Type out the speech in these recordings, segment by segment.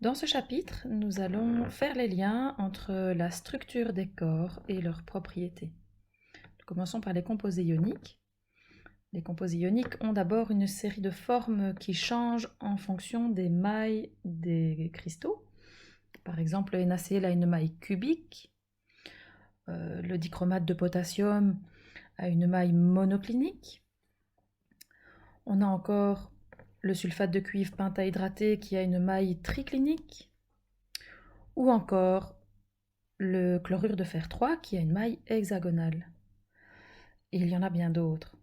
Dans ce chapitre, nous allons faire les liens entre la structure des corps et leurs propriétés. Commençons par les composés ioniques. Les composés ioniques ont d'abord une série de formes qui changent en fonction des mailles des cristaux. Par exemple, le NaCl a une maille cubique, le dichromate de potassium a une maille monoclinique. On a encore le sulfate de cuivre pentahydraté qui a une maille triclinique, ou encore le chlorure de fer 3 qui a une maille hexagonale. Et il y en a bien d'autres.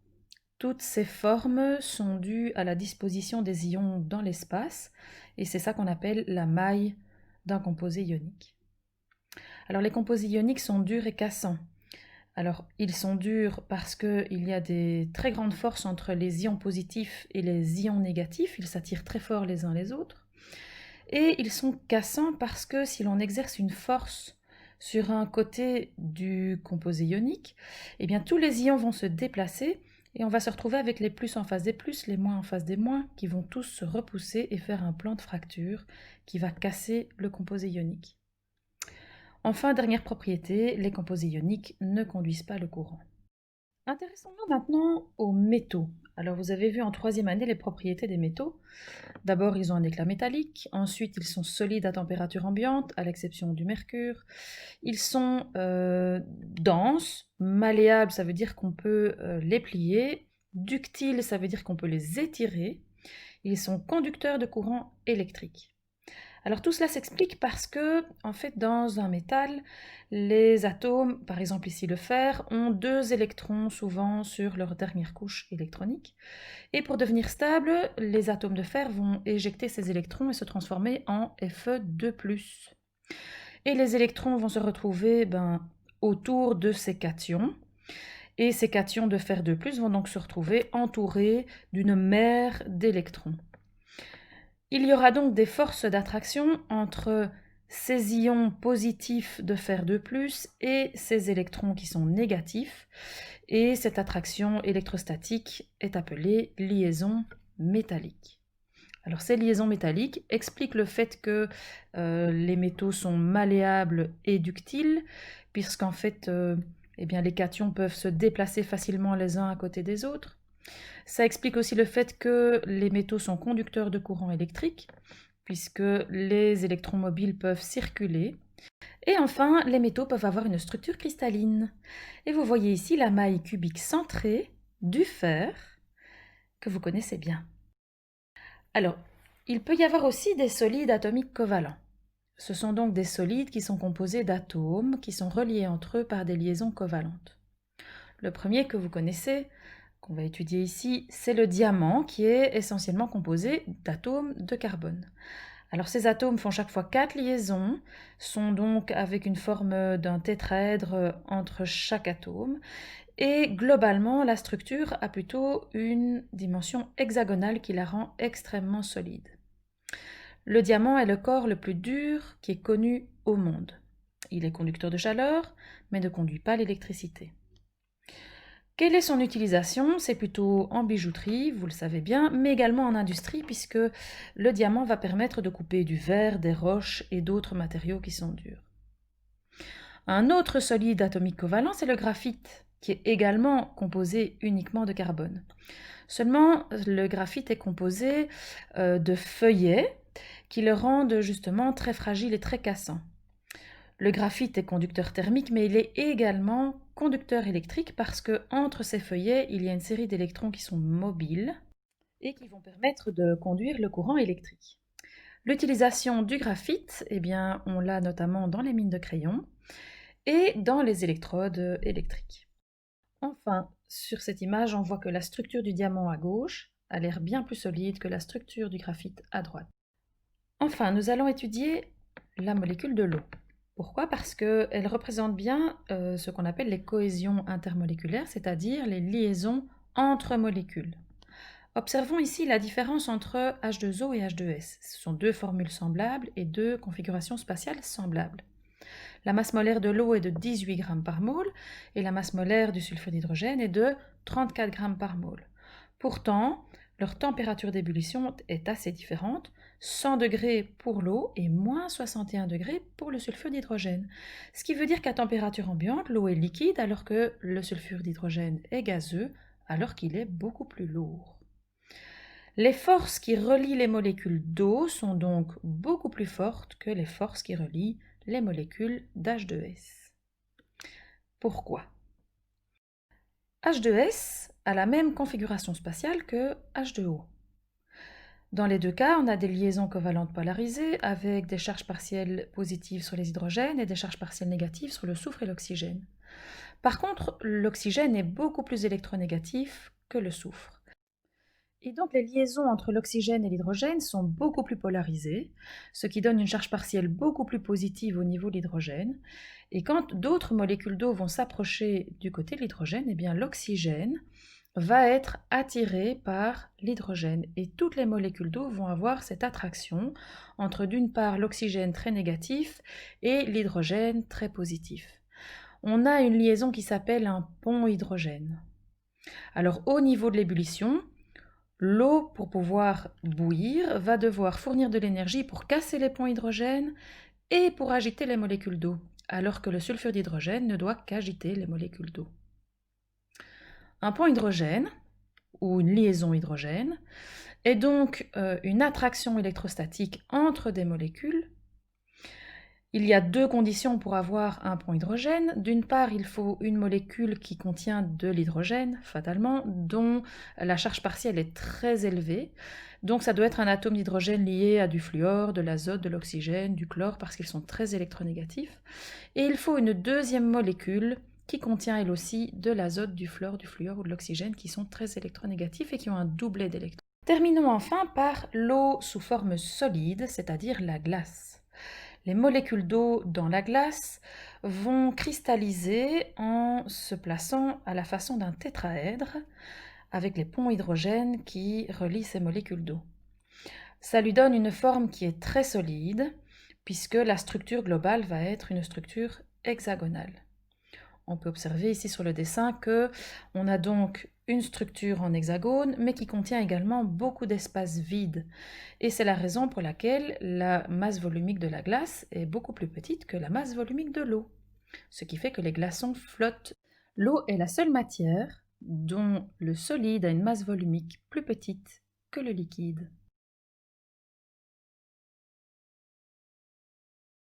Toutes ces formes sont dues à la disposition des ions dans l'espace, et c'est ça qu'on appelle la maille d'un composé ionique. Alors les composés ioniques sont durs et cassants. Alors ils sont durs parce qu'il y a des très grandes forces entre les ions positifs et les ions négatifs, ils s'attirent très fort les uns les autres. Et ils sont cassants parce que si l'on exerce une force sur un côté du composé ionique, eh bien tous les ions vont se déplacer et on va se retrouver avec les plus en face des plus, les moins en face des moins, qui vont tous se repousser et faire un plan de fracture qui va casser le composé ionique. Enfin, dernière propriété, les composés ioniques ne conduisent pas le courant. Intéressons-nous maintenant aux métaux. Alors vous avez vu en troisième année les propriétés des métaux. D'abord, ils ont un éclat métallique, ensuite ils sont solides à température ambiante, à l'exception du mercure. Ils sont denses, malléables, ça veut dire qu'on peut les plier, ductiles, ça veut dire qu'on peut les étirer. Ils sont conducteurs de courant électrique. Alors tout cela s'explique parce que, en fait, dans un métal, les atomes, par exemple ici le fer, ont 2 électrons souvent sur leur dernière couche électronique. Et pour devenir stable, les atomes de fer vont éjecter ces électrons et se transformer en Fe2+. Et les électrons vont se retrouver autour de ces cations. Et ces cations de fer 2+, vont donc se retrouver entourés d'une mer d'électrons. Il y aura donc des forces d'attraction entre ces ions positifs de fer 2+, et ces électrons qui sont négatifs. Et cette attraction électrostatique est appelée liaison métallique. Alors ces liaisons métalliques expliquent le fait que les métaux sont malléables et ductiles, puisqu'en fait les cations peuvent se déplacer facilement les uns à côté des autres. Ça explique aussi le fait que les métaux sont conducteurs de courant électrique, puisque les électrons mobiles peuvent circuler. Et enfin, les métaux peuvent avoir une structure cristalline. Et vous voyez ici la maille cubique centrée du fer, que vous connaissez bien. Alors, il peut y avoir aussi des solides atomiques covalents. Ce sont donc des solides qui sont composés d'atomes qui sont reliés entre eux par des liaisons covalentes. Le premier que vous connaissez, qu'on va étudier ici, c'est le diamant qui est essentiellement composé d'atomes de carbone. Alors ces atomes font chaque fois 4 liaisons, sont donc avec une forme d'un tétraèdre entre chaque atome, et globalement la structure a plutôt une dimension hexagonale qui la rend extrêmement solide. Le diamant est le corps le plus dur qui est connu au monde. Il est conducteur de chaleur, mais ne conduit pas l'électricité. Quelle est son utilisation? C'est plutôt en bijouterie, vous le savez bien, mais également en industrie, puisque le diamant va permettre de couper du verre, des roches et d'autres matériaux qui sont durs. Un autre solide atomique covalent, c'est le graphite, qui est également composé uniquement de carbone. Seulement, le graphite est composé de feuillets qui le rendent justement très fragile et très cassant. Le graphite est conducteur thermique, mais il est également conducteur électrique parce que entre ces feuillets, il y a une série d'électrons qui sont mobiles et qui vont permettre de conduire le courant électrique. L'utilisation du graphite, on l'a notamment dans les mines de crayon et dans les électrodes électriques. Enfin, sur cette image, on voit que la structure du diamant à gauche a l'air bien plus solide que la structure du graphite à droite. Enfin, nous allons étudier la molécule de l'eau. Pourquoi? Parce qu'elle représente bien ce qu'on appelle les cohésions intermoléculaires, c'est-à-dire les liaisons entre molécules. Observons ici la différence entre H2O et H2S. Ce sont deux formules semblables et deux configurations spatiales semblables. La masse molaire de l'eau est de 18 g par mol et la masse molaire du sulfure d'hydrogène est de 34 g par mol. Pourtant, leur température d'ébullition est assez différente. 100 degrés pour l'eau et moins 61 degrés pour le sulfure d'hydrogène. Ce qui veut dire qu'à température ambiante, l'eau est liquide alors que le sulfure d'hydrogène est gazeux, alors qu'il est beaucoup plus lourd. Les forces qui relient les molécules d'eau sont donc beaucoup plus fortes que les forces qui relient les molécules d'H2S. Pourquoi? H2S a la même configuration spatiale que H2O. Dans les deux cas, on a des liaisons covalentes polarisées avec des charges partielles positives sur les hydrogènes et des charges partielles négatives sur le soufre et l'oxygène. Par contre, l'oxygène est beaucoup plus électronégatif que le soufre. Et donc les liaisons entre l'oxygène et l'hydrogène sont beaucoup plus polarisées, ce qui donne une charge partielle beaucoup plus positive au niveau de l'hydrogène. Et quand d'autres molécules d'eau vont s'approcher du côté de l'hydrogène, eh bien l'oxygène va être attiré par l'hydrogène. Et toutes les molécules d'eau vont avoir cette attraction entre d'une part l'oxygène très négatif et l'hydrogène très positif. On a une liaison qui s'appelle un pont hydrogène. Alors au niveau de l'ébullition, l'eau, pour pouvoir bouillir, va devoir fournir de l'énergie pour casser les ponts hydrogène et pour agiter les molécules d'eau, alors que le sulfure d'hydrogène ne doit qu'agiter les molécules d'eau. Un pont hydrogène, ou une liaison hydrogène, est donc une attraction électrostatique entre des molécules. Il y a deux conditions pour avoir un pont hydrogène. D'une part, il faut une molécule qui contient de l'hydrogène, fatalement, dont la charge partielle est très élevée. Donc ça doit être un atome d'hydrogène lié à du fluor, de l'azote, de l'oxygène, du chlore, parce qu'ils sont très électronégatifs. Et il faut une deuxième molécule qui contient elle aussi de l'azote, du fluor ou de l'oxygène, qui sont très électronégatifs et qui ont un doublet d'électrons. Terminons enfin par l'eau sous forme solide, c'est-à-dire la glace. Les molécules d'eau dans la glace vont cristalliser en se plaçant à la façon d'un tétraèdre avec les ponts hydrogènes qui relient ces molécules d'eau. Ça lui donne une forme qui est très solide puisque la structure globale va être une structure hexagonale. On peut observer ici sur le dessin que on a donc une structure en hexagone, mais qui contient également beaucoup d'espace vide. Et c'est la raison pour laquelle la masse volumique de la glace est beaucoup plus petite que la masse volumique de l'eau, ce qui fait que les glaçons flottent. L'eau est la seule matière dont le solide a une masse volumique plus petite que le liquide.